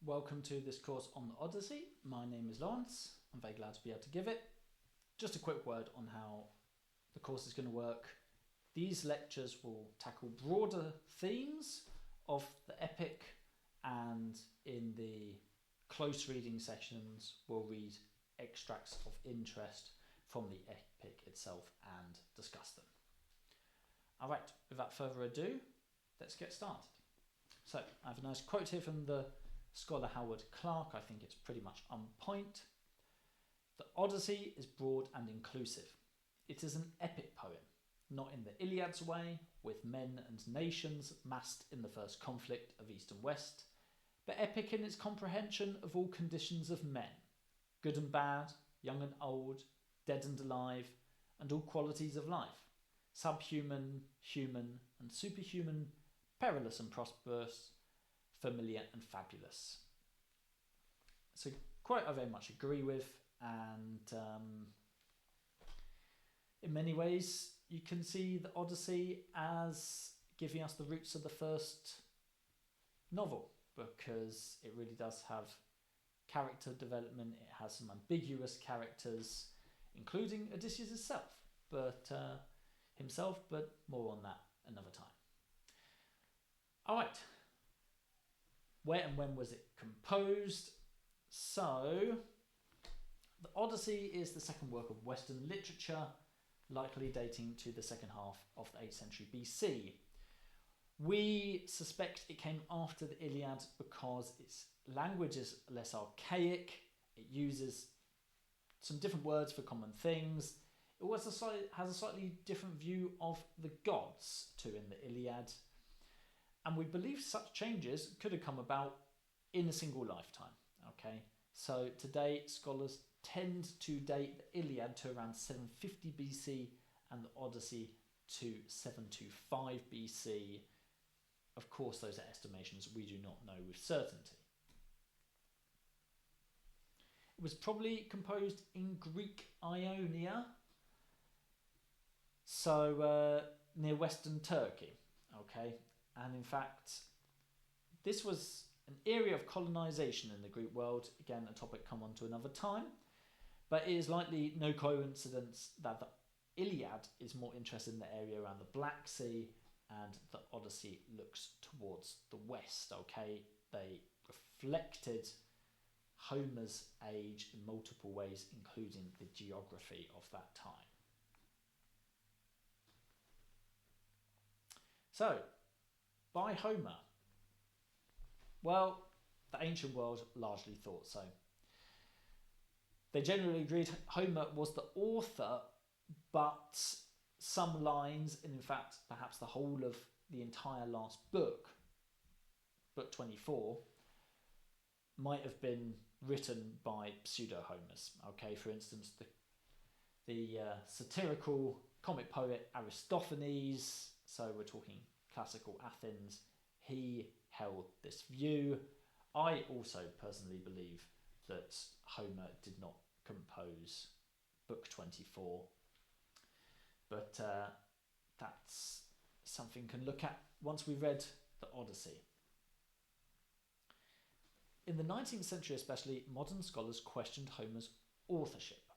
welcome to this course on the Odyssey. My name is Laurence. I'm very glad to be able to give it. Just a quick word on how the course is going to work. These lectures will tackle broader themes of the epic, and in the close reading sections we'll read extracts of interest from the epic itself and discuss them. Alright, without further ado, let's get started. So I have a nice quote here from the scholar Howard Clarke. I think it's pretty much on point. The Odyssey is broad and inclusive. It is an epic poem, not in the Iliad's way, with men and nations massed in the first conflict of East and West, but epic in its comprehension of all conditions of men, good and bad, young and old, dead and alive, and all qualities of life, subhuman, human, and superhuman, perilous and prosperous, familiar and fabulous. It's a quote I very much agree with, and in many ways you can see the Odyssey as giving us the roots of the first novel, because it really does have character development. It has some ambiguous characters, including Odysseus himself, but more on that another time. Alright, where and when was it composed? So, the Odyssey is the second work of Western literature, likely dating to the second half of the 8th century BC. We suspect it came after the Iliad because its language is less archaic. It uses some different words for common things. It also has a slightly different view of the gods too in the Iliad. And we believe such changes could have come about in a single lifetime. Okay, so today scholars tend to date the Iliad to around 750 BC and the Odyssey to 725 BC. Of course, those are estimations. We do not know with certainty. It was probably composed in Greek Ionia, so near Western Turkey. Okay, and in fact, this was an area of colonization in the Greek world. Again, a topic come on to another time. But it is likely no coincidence that the Iliad is more interested in the area around the Black Sea, and the Odyssey looks towards the west. Okay, they reflected Homer's age in multiple ways, including the geography of that time. So, by Homer? Well, the ancient world largely thought so. They generally agreed Homer was the author, but some lines, and in fact perhaps the whole of the entire last book, book 24, might have been written by pseudo-Homers. Okay, for instance, the satirical comic poet Aristophanes, so we're talking classical Athens, he held this view. I also personally believe that Homer did not compose book 24, but that's something we can look at once we've read the Odyssey. In the 19th century especially, modern scholars questioned Homer's authorship.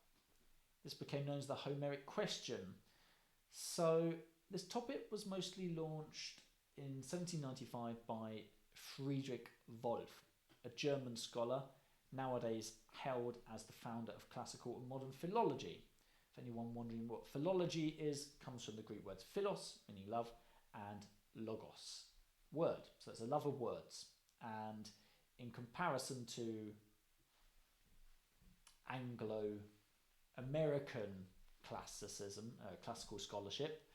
This became known as the Homeric question. So this topic was mostly launched in 1795 by Friedrich Wolf, a German scholar, nowadays hailed as the founder of classical and modern philology. If anyone wondering what philology is, comes from the Greek words philos, meaning love, and logos, word. So it's a love of words. And in comparison to Anglo-American classical scholarship,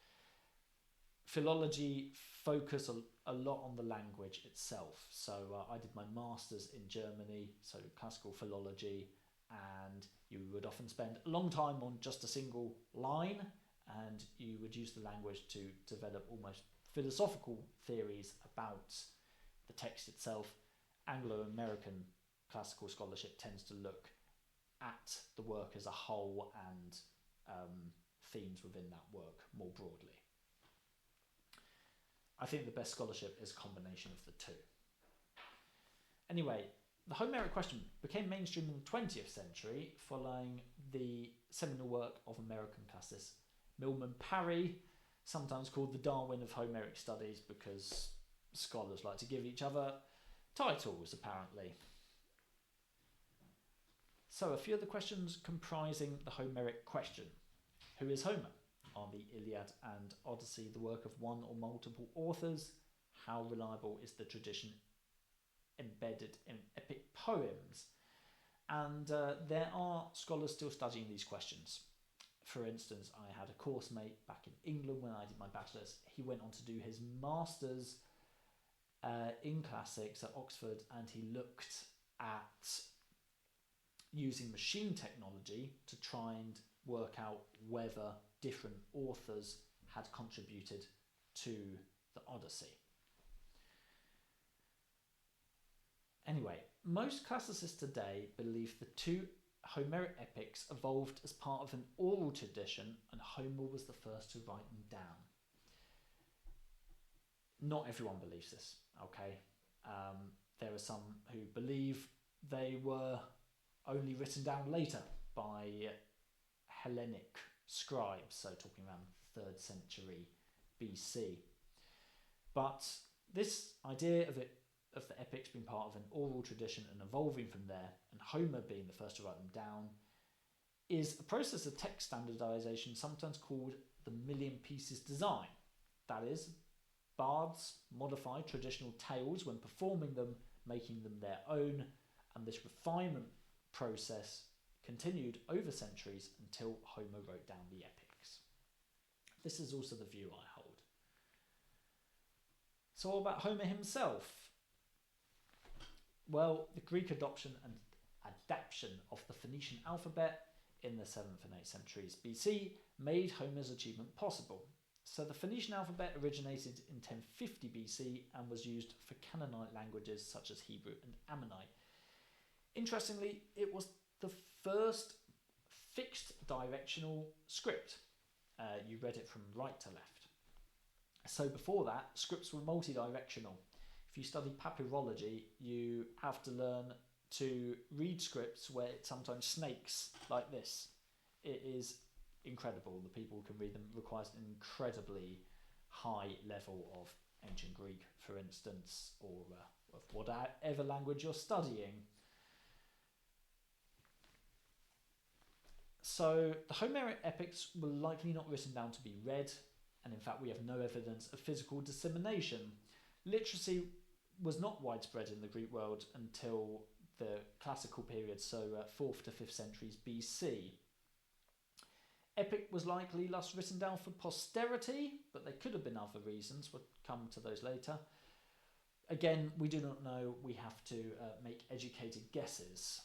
philology focus a lot on the language itself. So I did my master's in Germany, so classical philology, and you would often spend a long time on just a single line, and you would use the language to develop almost philosophical theories about the text itself. Anglo-American classical scholarship tends to look at the work as a whole and themes within that work more broadly. I think the best scholarship is a combination of the two. Anyway, the Homeric question became mainstream in the 20th century following the seminal work of American classicist Milman Parry, sometimes called the Darwin of Homeric studies because scholars like to give each other titles, apparently. So a few of the questions comprising the Homeric question. Who is Homer? Are the Iliad and Odyssey the work of one or multiple authors? How reliable is the tradition embedded in epic poems? And there are scholars still studying these questions. For instance, I had a course mate back in England when I did my bachelor's. He went on to do his master's in classics at Oxford, and he looked at using machine technology to try and work out whether different authors had contributed to the Odyssey. Anyway, most classicists today believe the two Homeric epics evolved as part of an oral tradition and Homer was the first to write them down. Not everyone believes this, okay? There are some who believe they were only written down later by Hellenic scribes, so talking around 3rd century BC. But this idea of the epics being part of an oral tradition and evolving from there, and Homer being the first to write them down, is a process of text standardization sometimes called the million pieces design. That is, bards modify traditional tales when performing them, making them their own, and this refinement process continued over centuries until Homer wrote down the epics. This is also the view I hold. So what about Homer himself? Well, the Greek adoption and adaptation of the Phoenician alphabet in the 7th and 8th centuries BC made Homer's achievement possible. So the Phoenician alphabet originated in 1050 BC and was used for Canaanite languages such as Hebrew and Ammonite. Interestingly, it was the first fixed directional script. You read it from right to left. So before that, scripts were multi-directional. If you study papyrology, you have to learn to read scripts where it sometimes snakes like this. It is incredible. The people who can read them requires an incredibly high level of ancient Greek, for instance, or of whatever language you're studying. So the Homeric epics were likely not written down to be read, and in fact we have no evidence of physical dissemination. Literacy was not widespread in the Greek world until the classical period, so 4th to 5th centuries BC. Epic was likely thus written down for posterity, but there could have been other reasons. We'll come to those later. Again, we do not know. We have to make educated guesses.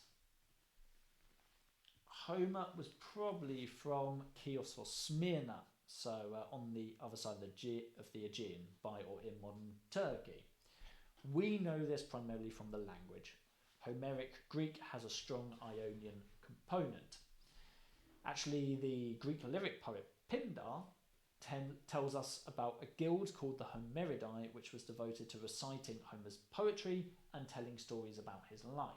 Homer was probably from Chios or Smyrna, so on the other side of the Aegean, by or in modern Turkey. We know this primarily from the language. Homeric Greek has a strong Ionian component. Actually, the Greek lyric poet Pindar tells us about a guild called the Homeridae, which was devoted to reciting Homer's poetry and telling stories about his life.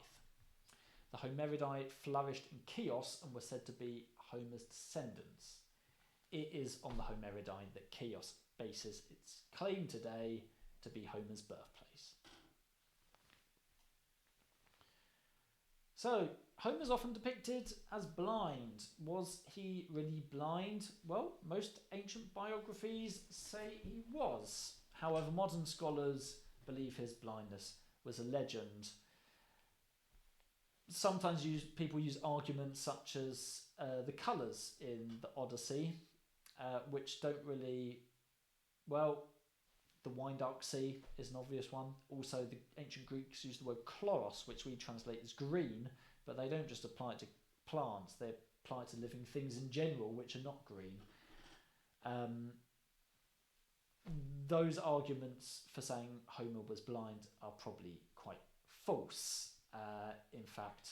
The Homeridae flourished in Chios and were said to be Homer's descendants. It is on the Homeridae that Chios bases its claim today to be Homer's birthplace. So, Homer's often depicted as blind. Was he really blind? Well, most ancient biographies say he was. However, modern scholars believe his blindness was a legend. Sometimes people use arguments such as the colours in the Odyssey, which don't really... Well, the Wine-dark Sea is an obvious one. Also, the ancient Greeks used the word chloros, which we translate as green, but they don't just apply it to plants, they apply it to living things in general, which are not green. Those arguments for saying Homer was blind are probably quite false. In fact,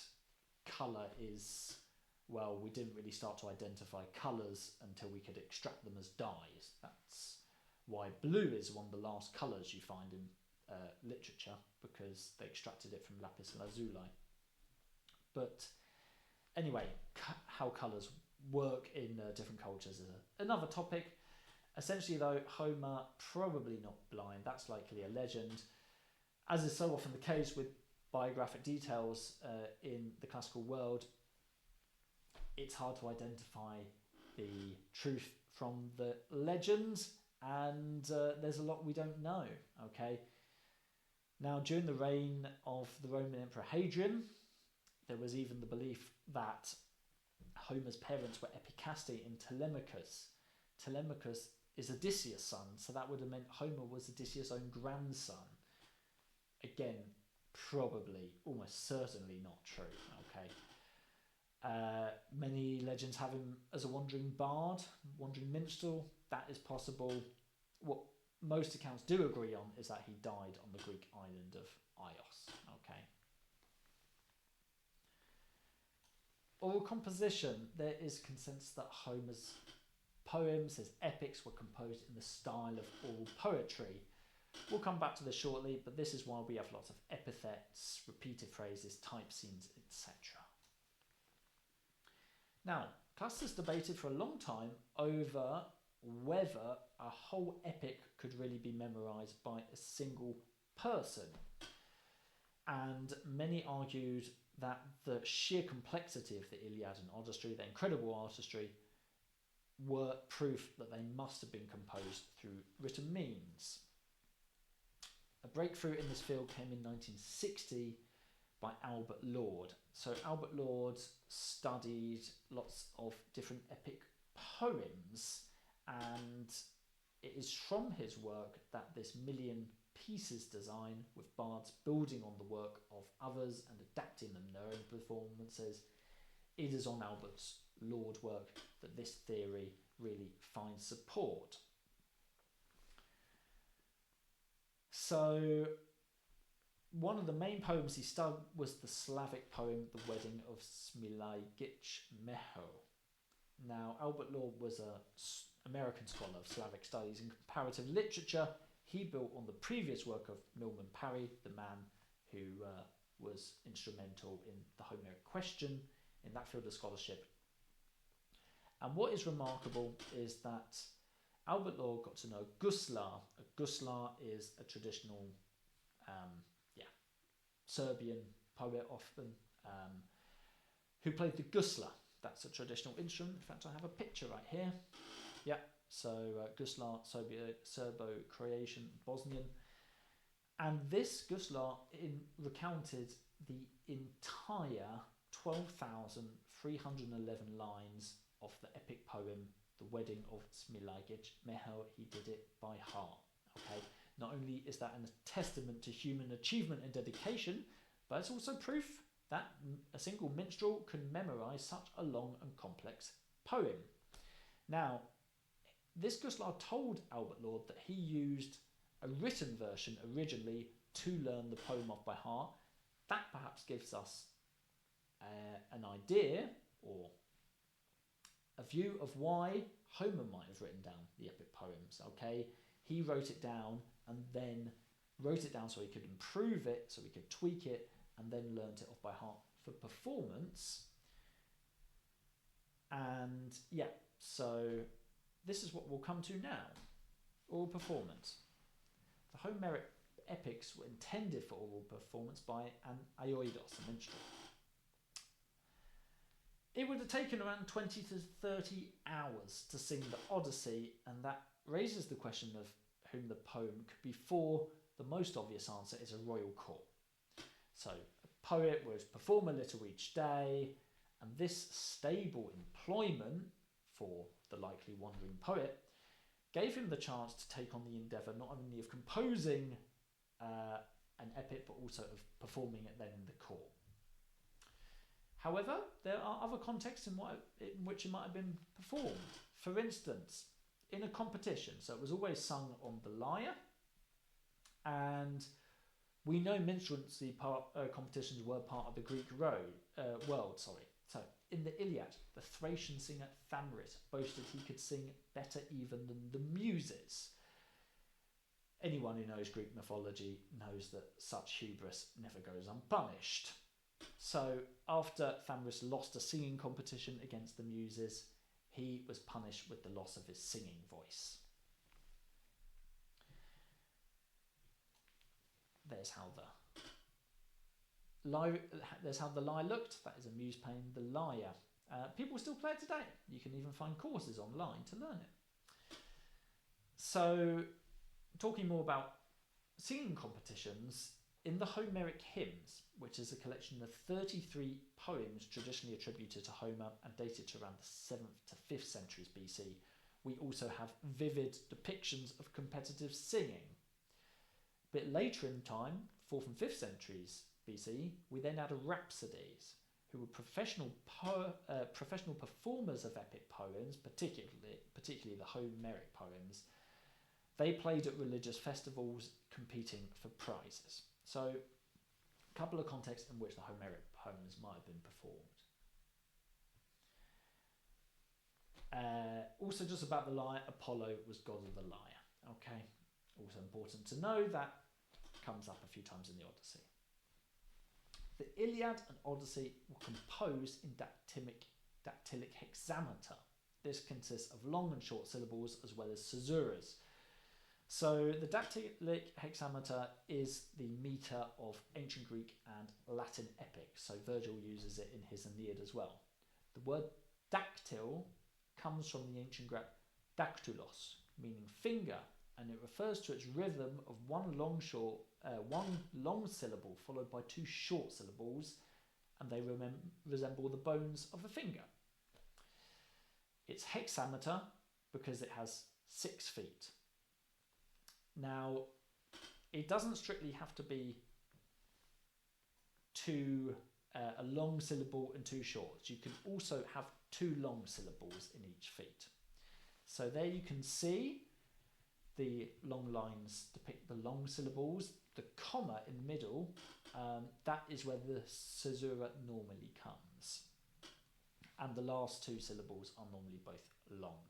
colour is... Well, we didn't really start to identify colours until we could extract them as dyes. That's why blue is one of the last colours you find in literature because they extracted it from lapis lazuli. But anyway, how colours work in different cultures is another topic. Essentially though, Homer probably not blind, that's likely a legend. As is so often the case with biographic details in the classical world, it's hard to identify the truth from the legends, and there's a lot we don't know, okay? Now, during the reign of the Roman Emperor Hadrian, there was even the belief that Homer's parents were Epicaste and Telemachus. Telemachus is Odysseus' son, so that would have meant Homer was Odysseus' own grandson. Again, probably, almost certainly not true, okay? Many legends have him as a wandering bard, wandering minstrel. That is possible. What most accounts do agree on is that he died on the Greek island of Ios, okay? Oral composition. There is consensus that Homer's poems, his epics, were composed in the style of oral poetry. We'll come back to this shortly, but this is why we have lots of epithets, repeated phrases, type scenes, etc. Now, classicists debated for a long time over whether a whole epic could really be memorised by a single person. And many argued that the sheer complexity of the Iliad and Odyssey, their incredible artistry, were proof that they must have been composed through written means. A breakthrough in this field came in 1960 by Albert Lord. So Albert Lord studied lots of different epic poems, and it is from his work that this million pieces design, with bards building on the work of others and adapting them in their own performances, it is on Albert Lord's work that this theory really finds support. So one of the main poems he studied was the Slavic poem The Wedding of sPhil. Now, Albert Lord was an American scholar of Slavic studies and comparative literature. He built on the previous work of Milman Parry, the man who was instrumental in the Homeric question in that field of scholarship. And what is remarkable is that Albert Lord got to know Guslar. A Guslar is a traditional Serbian poet often, who played the gusla. That's a traditional instrument. In fact, I have a picture right here. Yeah, so gusla, Serbo-Croatian, Bosnian. And this gusla recounted the entire 12,311 lines of the epic poem, The Wedding of sPhil. He did it by heart. Okay. Not only is that a testament to human achievement and dedication, but it's also proof that a single minstrel can memorise such a long and complex poem. Now, this Guslar told Albert Lord that he used a written version originally to learn the poem off by heart. That perhaps gives us an idea or a view of why Homer might have written down the epic poems. Okay, he wrote it down and then wrote it down so he could improve it, so he could tweak it, and then learnt it off by heart for performance. And yeah, so this is what we'll come to now. Oral performance. The Homeric epics were intended for oral performance by an aioidos, a minstrel. It would have taken around 20 to 30 hours to sing the Odyssey, and that raises the question of whom the poem could be for. The most obvious answer is a royal court. So a poet would perform a little each day, and this stable employment for the likely wandering poet gave him the chance to take on the endeavour not only of composing an epic, but also of performing it then in the court. However, there are other contexts in which it might have been performed. For instance, in a competition, so it was always sung on the lyre, and we know minstrelsy competitions were part of the Greek world. So in the Iliad, the Thracian singer Thamyris boasted he could sing better even than the Muses. anyone who knows Greek mythology knows that such hubris never goes unpunished. So after Thamyris lost a singing competition against the Muses, he was punished with the loss of his singing voice. There's how the lyre looked. That is a muse playing the lyre. People still play it today. You can even find courses online to learn it. So, talking more about singing competitions, in the Homeric hymns, which is a collection of 33 poems traditionally attributed to Homer and dated to around the 7th to 5th centuries BC, we also have vivid depictions of competitive singing. A bit later in time, 4th and 5th centuries BC, we then had rhapsodies, who were professional performers of epic poems, particularly the Homeric poems. They played at religious festivals, competing for prizes. So, a couple of contexts in which the Homeric poems might have been performed. Also, just about the lyre, Apollo was god of the lyre. Okay, also important to know that comes up a few times in the Odyssey. The Iliad and Odyssey were composed in dactylic hexameter. This consists of long and short syllables as well as caesuras. So the dactylic hexameter is the meter of ancient Greek and Latin epics. So Virgil uses it in his Aeneid as well. The word dactyl comes from the ancient Greek dactylos, meaning finger, and it refers to its rhythm of one long syllable followed by two short syllables, and they resemble the bones of a finger. It's hexameter because it has 6 feet. Now, it doesn't strictly have to be a long syllable and 2 shorts. You can also have 2 long syllables in each feet. So there you can see the long lines depict the long syllables. The comma in the middle, that is where the caesura normally comes. And the last 2 syllables are normally both long.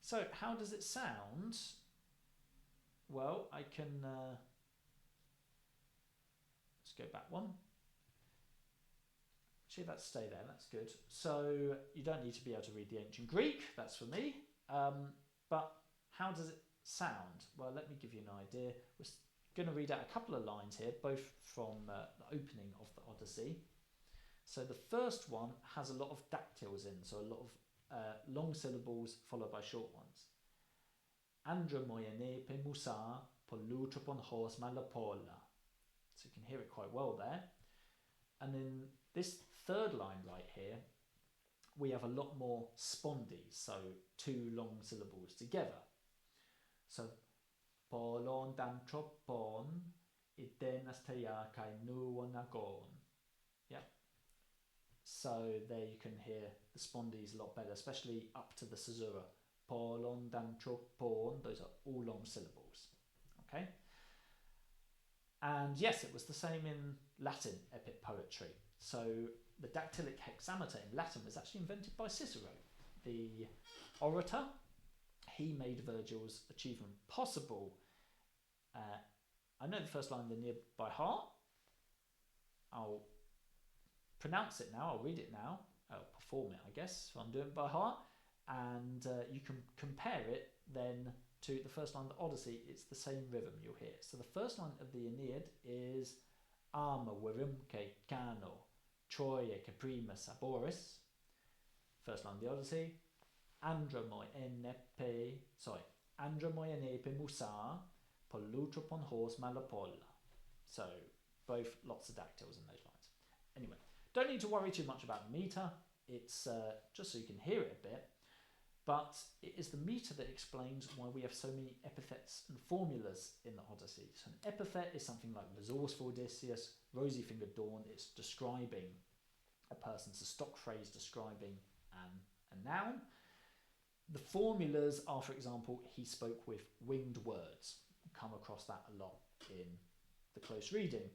So how does it sound? Well, I can, let's go back one. Actually, let's stay there, that's good. So you don't need to be able to read the ancient Greek, that's for me. But how does it sound? Well, let me give you an idea. We're going to read out a couple of lines here, both from the opening of the Odyssey. So the first one has a lot of dactyls in, so a lot of long syllables followed by short ones. Andra moyene pe musa polutropon hos malapola. So you can hear it quite well there. And then this third line right here, we have a lot more spondies, so 2 long syllables together. So polon dantropon itenasteia kai nuonagon. Yeah. So there you can hear the spondies a lot better, especially up to the caesura. Polon dantropon, those are all long syllables. Okay. And yes, it was the same in Latin epic poetry. So the dactylic hexameter in Latin was actually invented by Cicero, the orator. He made Virgil's achievement possible. I know the first line of the Aeneid by heart. I'll pronounce it now, I'll read it now. I'll perform it, I guess, if I'm doing it by heart. And you can compare it then to the first line of the Odyssey. It's the same rhythm you'll hear. So the first line of the Aeneid is Ama virumque cano, Troie que prima saboris. First line of the Odyssey. Andra moi enepe musa polutropon hos malapola. So both lots of dactyls in those lines. Anyway, don't need to worry too much about the meter. It's just so you can hear it a bit. But it is the meter that explains why we have so many epithets and formulas in the Odyssey. So an epithet is something like resourceful Odysseus, rosy-fingered dawn. It's describing a person. It's a stock phrase describing a noun. The formulas are, for example, he spoke with winged words. You come across that a lot in the close reading.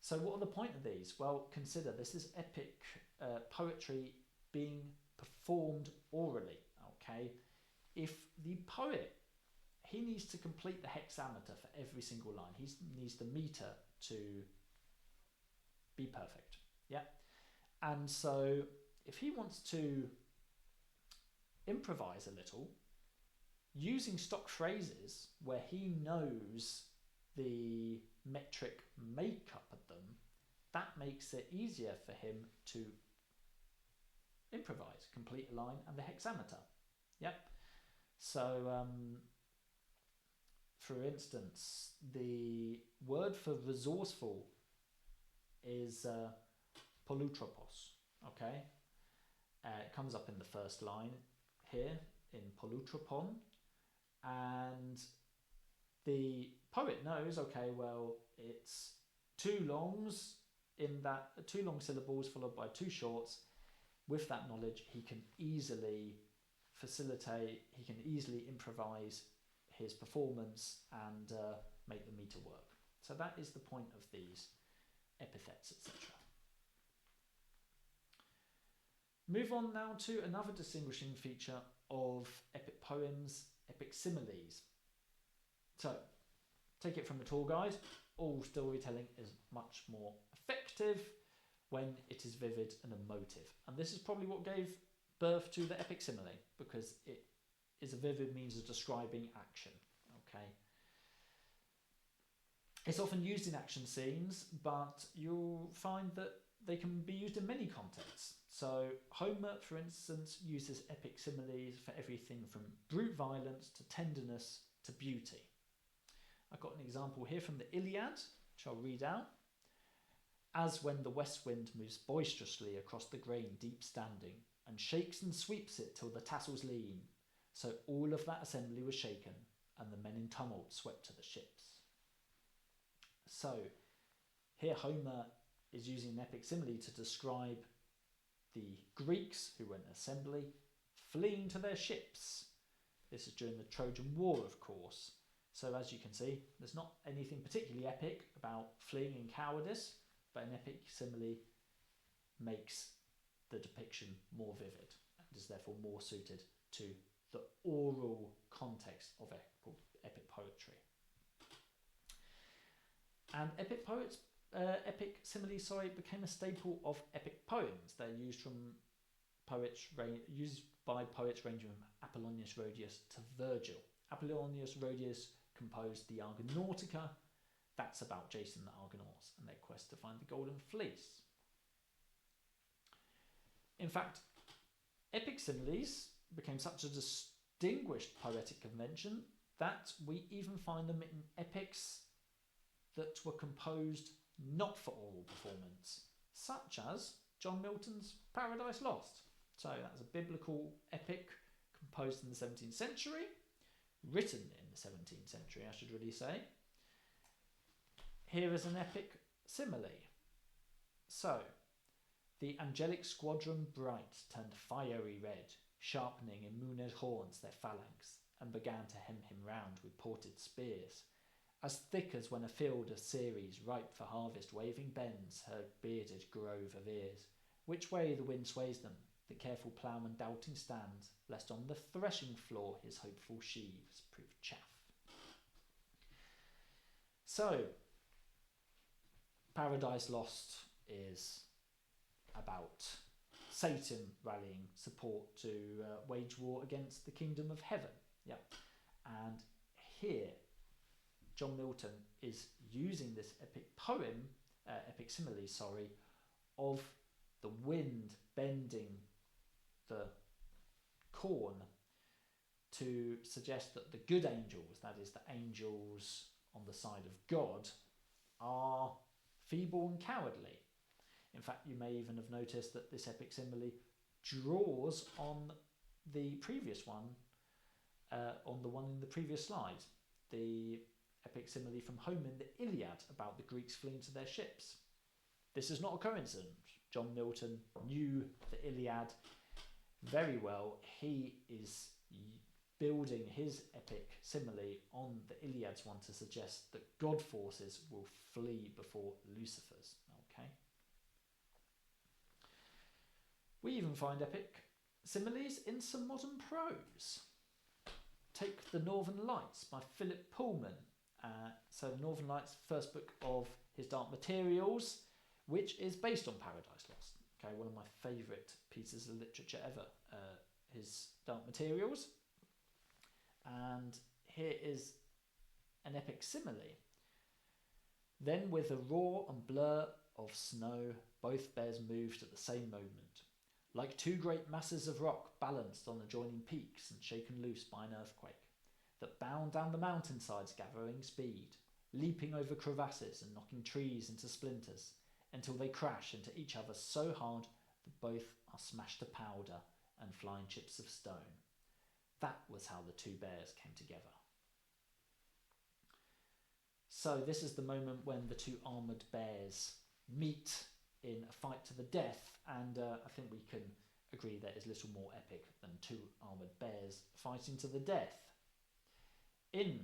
So what are the point of these? Well, consider this is epic poetry being performed orally. Okay, if the poet, he needs to complete the hexameter for every single line. He needs the meter to be perfect. Yeah. And so if he wants to improvise a little, using stock phrases where he knows the metric makeup of them, that makes it easier for him to improvise, complete a line and the hexameter. Yep. So, for instance, the word for resourceful is polutropos. Okay, it comes up in the first line here in polutropon, and the poet knows, okay, well, it's two longs in that, two long syllables followed by two shorts. With that knowledge, he can easily facilitate, he can easily improvise his performance and make the meter work. So that is the point of these epithets, etc. Move on now to another distinguishing feature of epic poems, epic similes. So, take it from the tour guide, all storytelling is much more effective when it is vivid and emotive. And this is probably what gave birth to the epic simile, because it is a vivid means of describing action. Okay. It's often used in action scenes, but you'll find that they can be used in many contexts. So Homer, for instance, uses epic similes for everything from brute violence to tenderness to beauty. I've got an example here from the Iliad, which I'll read out. As when the west wind moves boisterously across the grain deep standing, and shakes and sweeps it till the tassels lean, so all of that assembly was shaken, and the men in tumult swept to the ships. So here Homer is using an epic simile to describe the Greeks who were in assembly fleeing to their ships. This is during the Trojan War, of course. So as you can see, there's not anything particularly epic about fleeing in cowardice, but an epic simile makes the depiction more vivid and is therefore more suited to the oral context of epic poetry. And epic similes became a staple of epic poems. They're used by poets ranging from Apollonius Rhodius to Virgil. Apollonius Rhodius composed the Argonautica. That's about Jason the Argonauts and their quest to find the Golden Fleece. In fact, epic similes became such a distinguished poetic convention that we even find them in epics that were composed not for oral performance, such as John Milton's Paradise Lost. So that's a biblical epic composed in the 17th century, written in the 17th century, I should really say. Here is an epic simile. So, the angelic squadron bright turned fiery red, sharpening in moon-edged horns their phalanx, and began to hem him round with ported spears. As thick as when a field of Ceres, ripe for harvest, waving bends her bearded grove of ears. Which way the wind sways them, the careful ploughman doubting stands, lest on the threshing floor his hopeful sheaves prove chaff. So, Paradise Lost is about Satan rallying support to wage war against the kingdom of heaven. Yeah, and here John Milton is using this epic simile, of the wind bending the corn to suggest that the good angels, that is the angels on the side of God, are feeble and cowardly. In fact, you may even have noticed that this epic simile draws on the previous one, on the one in the previous slide, the epic simile from Homer in the Iliad about the Greeks fleeing to their ships. This is not a coincidence. John Milton knew the Iliad very well. He is building his epic simile on the Iliad's one to suggest that God forces will flee before Lucifer's. Okay. We even find epic similes in some modern prose. take The Northern Lights by Philip Pullman. So The Northern Lights, first book of his Dark Materials, which is based on Paradise Lost. Okay, one of my favourite pieces of literature ever, his Dark Materials. And here is an epic simile. Then with a roar and blur of snow, both bears moved at the same moment, like two great masses of rock balanced on adjoining peaks and shaken loose by an earthquake, that bound down the mountainsides gathering speed, leaping over crevasses and knocking trees into splinters, until they crash into each other so hard that both are smashed to powder and flying chips of stone. That was how the two bears came together. So this is the moment when the two armoured bears meet in a fight to the death, and I think we can agree that is little more epic than two armoured bears fighting to the death. In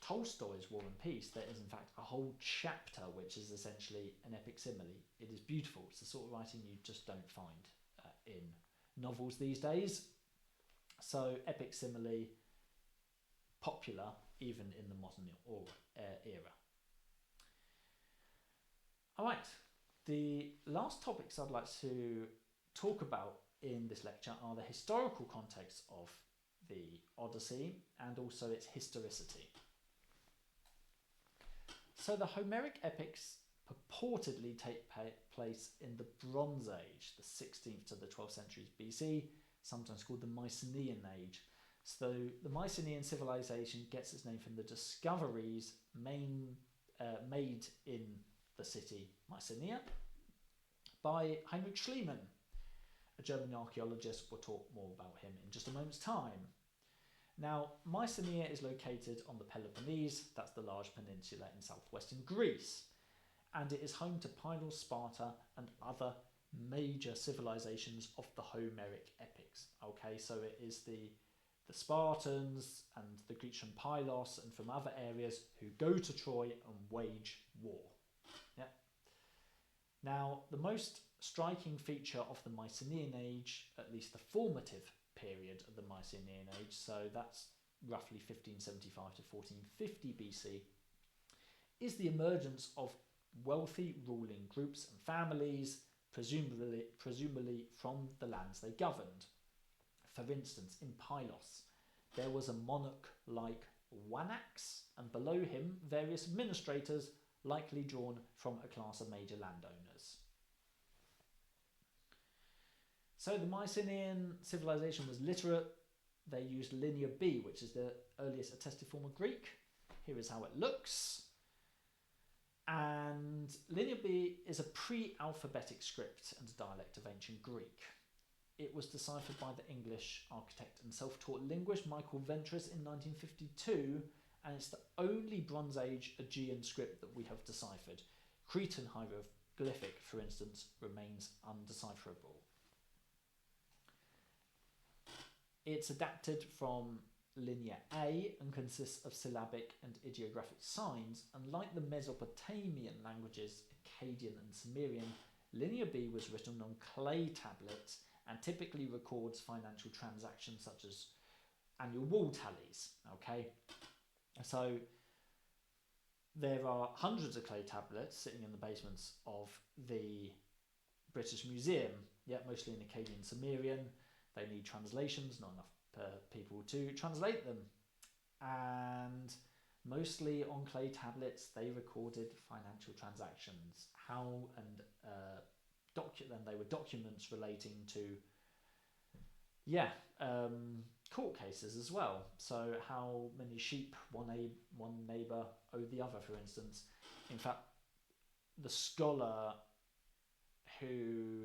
Tolstoy's War and Peace, there is in fact a whole chapter which is essentially an epic simile. It is beautiful. It's the sort of writing you just don't find in novels these days. So epic simile, popular even in the modern era. All right, the last topics I'd like to talk about in this lecture are the historical context of the Odyssey and also its historicity. So the Homeric epics purportedly take place in the Bronze Age, the 16th to the 12th centuries BC, sometimes called the Mycenaean Age. So the Mycenaean civilization gets its name from the discoveries made in the city Mycenae by Heinrich Schliemann, a German archaeologist. We'll talk more about him in just a moment's time. Now, Mycenae is located on the Peloponnese, that's the large peninsula in southwestern Greece, and it is home to Pylos, Sparta, and other major civilizations of the Homeric epics. Okay, so it is the Spartans and the Greeks from Pylos and from other areas who go to Troy and wage war. Yeah. Now, the most striking feature of the Mycenaean Age, at least the formative period of the Mycenaean Age, so that's roughly 1575 to 1450 BC, is the emergence of wealthy ruling groups and families, presumably from the lands they governed. For instance, in Pylos, there was a monarch like Wanax, and below him various administrators likely drawn from a class of major landowners. So the Mycenaean civilization was literate. They used Linear B, which is the earliest attested form of Greek. Here is how it looks. And Linear B is a pre-alphabetic script and dialect of ancient Greek. It was deciphered by the English architect and self-taught linguist Michael Ventris in 1952, and it's the only Bronze Age Aegean script that we have deciphered. Cretan hieroglyphic, for instance, remains undecipherable. It's adapted from Linear A and consists of syllabic and ideographic signs. Unlike the Mesopotamian languages, Akkadian and Sumerian, Linear B was written on clay tablets and typically records financial transactions such as annual wall tallies. Okay, so there are hundreds of clay tablets sitting in the basements of the British Museum, yet mostly in Akkadian Sumerian. They need translations, not enough people to translate them. And mostly on clay tablets, they recorded financial transactions. Then they were documents relating to, court cases as well. So how many sheep one neighbour owed the other, for instance. In fact, a scholar who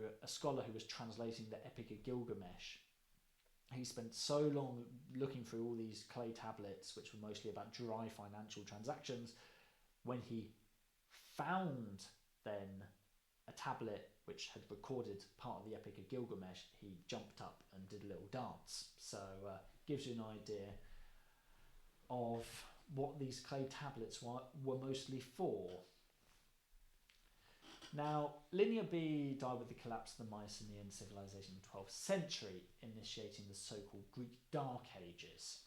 was translating the Epic of Gilgamesh, he spent so long looking through all these clay tablets, which were mostly about dry financial transactions. When he found then a tablet which had recorded part of the Epic of Gilgamesh, he jumped up and did a little dance. So gives you an idea of what these clay tablets were mostly for. Now, Linear B died with the collapse of the Mycenaean civilization in the 12th century, initiating the so-called Greek Dark Ages.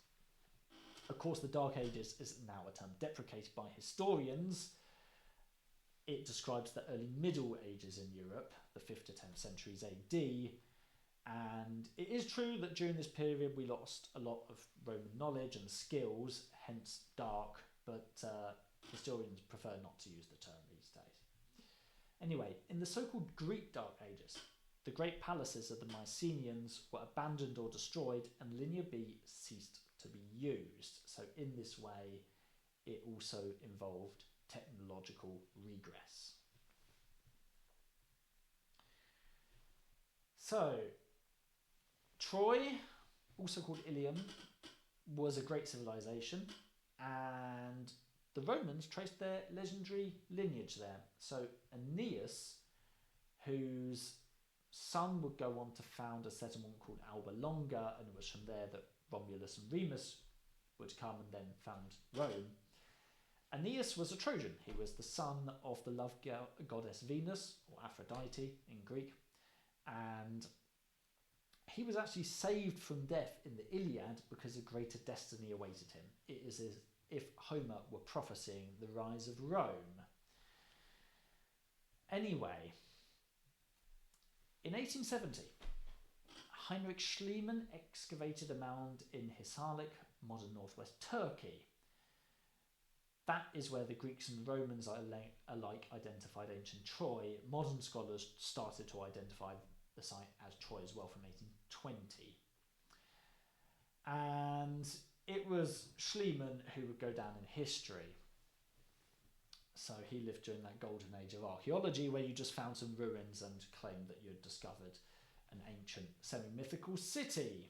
Of course, the Dark Ages is now a term deprecated by historians. It describes the early Middle Ages in Europe, the 5th to 10th centuries AD, and it is true that during this period we lost a lot of Roman knowledge and skills, hence dark, but historians prefer not to use the term these days. Anyway, in the so-called Greek Dark Ages, the great palaces of the Mycenaeans were abandoned or destroyed, and Linear B ceased to be used. So in this way, it also involved technological regress. So, Troy, also called Ilium, was a great civilization, and the Romans traced their legendary lineage there. So Aeneas, whose son would go on to found a settlement called Alba Longa, and it was from there that Romulus and Remus would come and then found Rome. Aeneas was a Trojan. He was the son of the love goddess Venus, or Aphrodite in Greek, and he was actually saved from death in the Iliad because a greater destiny awaited him. It is as if Homer were prophesying the rise of Rome. Anyway, in 1870, Heinrich Schliemann excavated a mound in Hisarlik, modern northwest Turkey. That is where the Greeks and Romans alike identified ancient Troy. Modern scholars started to identify the site as Troy as well from 1820. And it was Schliemann who would go down in history. So he lived during that golden age of archaeology where you just found some ruins and claimed that you'd discovered an ancient semi-mythical city.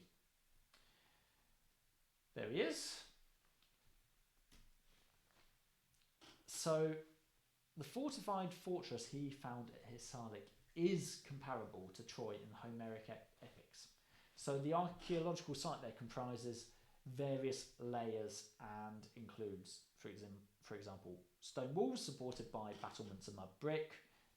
There he is. So the fortified fortress he found at Hisarlik is comparable to Troy in Homeric epics. So the archaeological site there comprises various layers and includes, for example, stone walls supported by battlements of mud brick.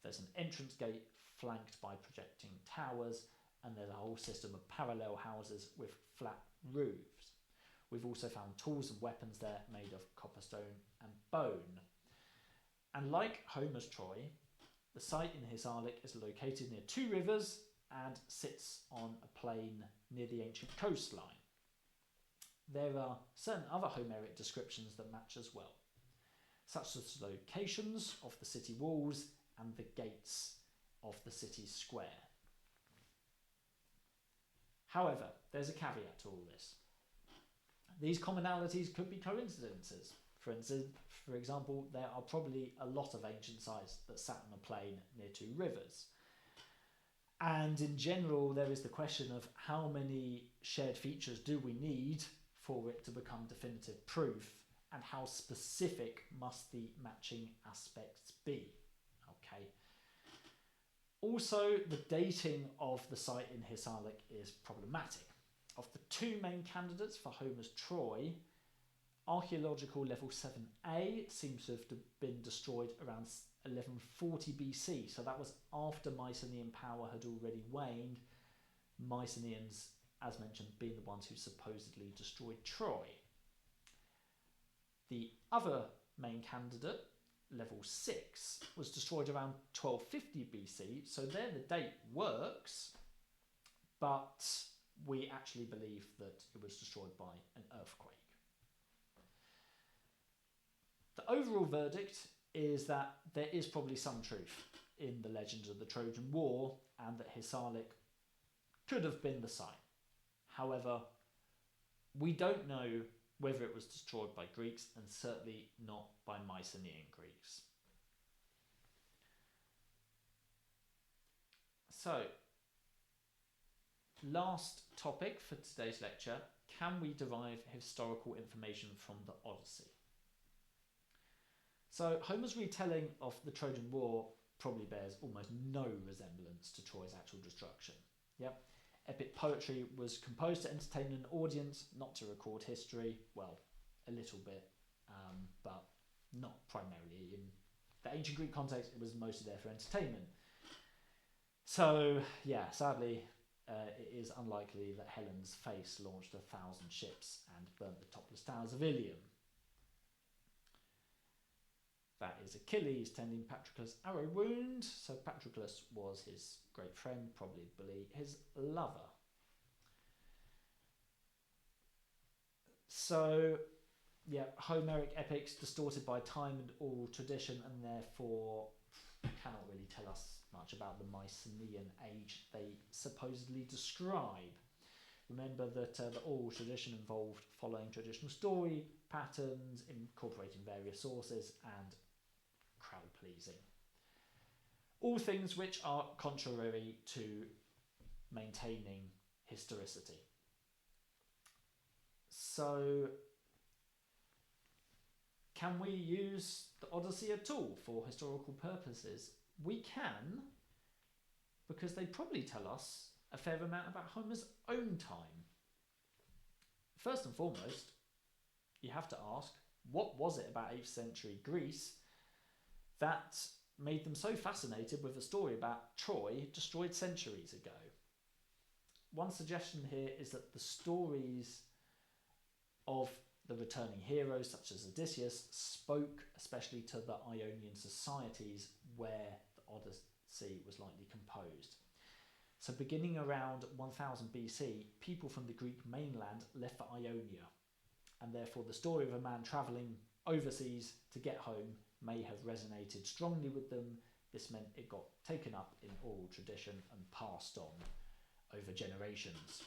There's an entrance gate flanked by projecting towers, and there's a whole system of parallel houses with flat roofs. We've also found tools and weapons there made of copperstone and bone. And like Homer's Troy, the site in Hisarlik is located near two rivers and sits on a plain near the ancient coastline. There are certain other Homeric descriptions that match as well, such as the locations of the city walls and the gates of the city square. However, there's a caveat to all this. These commonalities could be coincidences. For example, there are probably a lot of ancient sites that sat on a plain near two rivers. And in general, there is the question of how many shared features do we need for it to become definitive proof, and how specific must the matching aspects be? Okay. Also, the dating of the site in Hisarlik is problematic. Of the two main candidates for Homer's Troy, archaeological level 7A seems to have been destroyed around 1140 BC, so that was after Mycenaean power had already waned, Mycenaeans, as mentioned, being the ones who supposedly destroyed Troy. The other main candidate, level 6, was destroyed around 1250 BC, so there the date works, but we actually believe that it was destroyed by an earthquake. The overall verdict is that there is probably some truth in the legends of the Trojan War and that Hisarlik could have been the site. However, we don't know whether it was destroyed by Greeks, and certainly not by Mycenaean Greeks. So, last topic for today's lecture: can we derive historical information from the Odyssey? So Homer's retelling of the Trojan War probably bears almost no resemblance to Troy's actual destruction. Yep. Epic poetry was composed to entertain an audience, not to record history. Well, a little bit, but not primarily. In the ancient Greek context, it was mostly there for entertainment. So, yeah, sadly, it is unlikely that Helen's face launched 1,000 ships and burnt the topless towers of Ilium. That is Achilles tending Patroclus' arrow wound. So Patroclus was his great friend, probably his lover. So, yeah, Homeric epics distorted by time and oral tradition, and therefore cannot really tell us much about the Mycenaean age they supposedly describe. Remember that the oral tradition involved following traditional story patterns, incorporating various sources, and crowd pleasing. All things which are contrary to maintaining historicity. So, can we use the Odyssey at all for historical purposes? We can, because they probably tell us a fair amount about Homer's own time. First and foremost, you have to ask, what was it about 8th century Greece that made them so fascinated with a story about Troy destroyed centuries ago? One suggestion here is that the stories of the returning heroes, such as Odysseus, spoke especially to the Ionian societies where the Odyssey was likely composed. So beginning around 1000 BC, people from the Greek mainland left for Ionia, and therefore the story of a man travelling overseas to get home may have resonated strongly with them. This meant it got taken up in oral tradition and passed on over generations.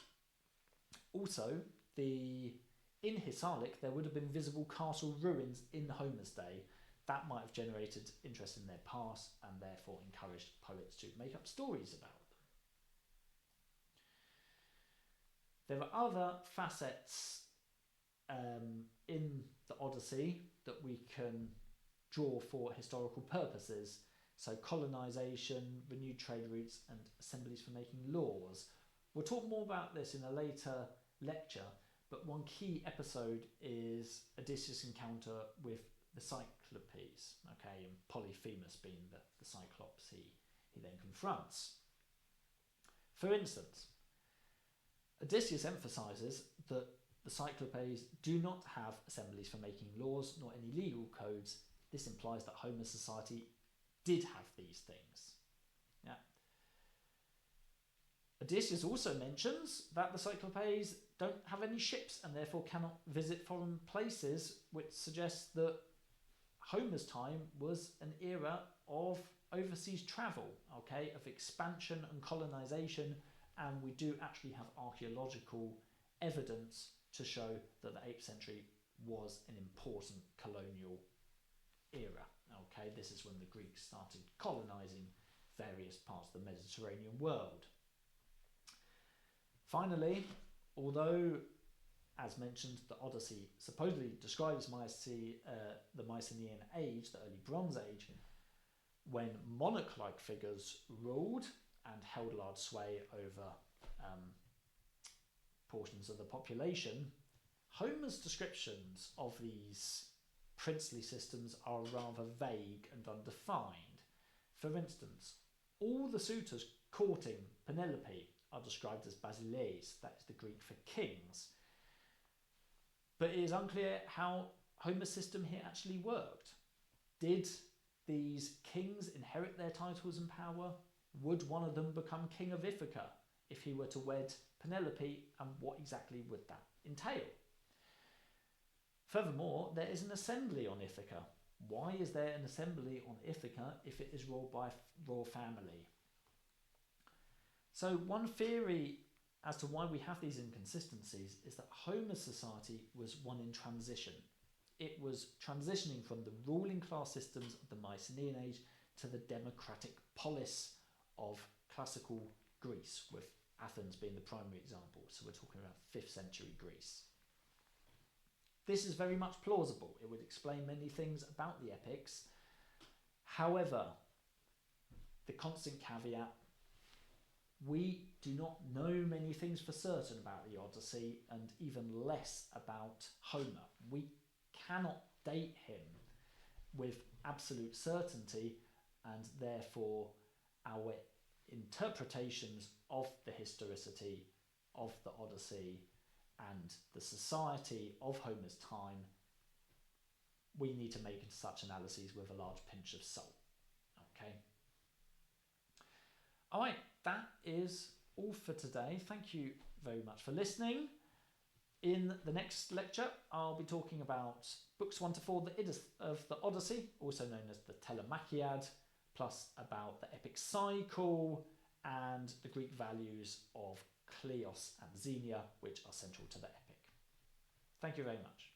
Also, in Hisarlik, there would have been visible castle ruins in Homer's day. That might have generated interest in their past and therefore encouraged poets to make up stories about them. There are other facets in the Odyssey that we can draw for historical purposes. So colonisation, renewed trade routes, and assemblies for making laws. We'll talk more about this in a later lecture, but one key episode is Odysseus' encounter with the Cyclopes, okay, and Polyphemus being the Cyclops he then confronts. For instance, Odysseus emphasises that the Cyclopes do not have assemblies for making laws nor any legal codes. This implies that Homer's society did have these things. Yeah. Odysseus also mentions that the Cyclopes don't have any ships and therefore cannot visit foreign places, which suggests that Homer's time was an era of overseas travel, okay, of expansion and colonisation, and we do actually have archaeological evidence to show that the 8th century was an important colonial era. Okay, this is when the Greeks started colonising various parts of the Mediterranean world. Finally, although, as mentioned, the Odyssey supposedly describes the Mycenaean age, the early Bronze Age, when monarch-like figures ruled and held large sway over portions of the population, Homer's descriptions of these princely systems are rather vague and undefined. For instance, all the suitors courting Penelope are described as basileis, that is the Greek for kings. But it is unclear how Homer's system here actually worked. Did these kings inherit their titles and power? Would one of them become king of Ithaca if he were to wed Penelope, and what exactly would that entail? Furthermore, there is an assembly on Ithaca. Why is there an assembly on Ithaca if it is ruled by a royal family? So one theory as to why we have these inconsistencies is that Homer's society was one in transition. It was transitioning from the ruling class systems of the Mycenaean age to the democratic polis of classical Greece, with Athens being the primary example. So we're talking about 5th century Greece. This is very much plausible. It would explain many things about the epics. However, the constant caveat, we do not know many things for certain about the Odyssey, and even less about Homer. We cannot date him with absolute certainty, and therefore our interpretations of the historicity of the Odyssey and the society of Homer's time, we need to make such analyses with a large pinch of salt. Okay. All right, that is all for today. Thank you very much for listening. In the next lecture, I'll be talking about books 1 to 4 of the Odyssey, also known as the Telemachiad, plus about the epic cycle and the Greek values of Kleos and Xenia, which are central to the epic. Thank you very much.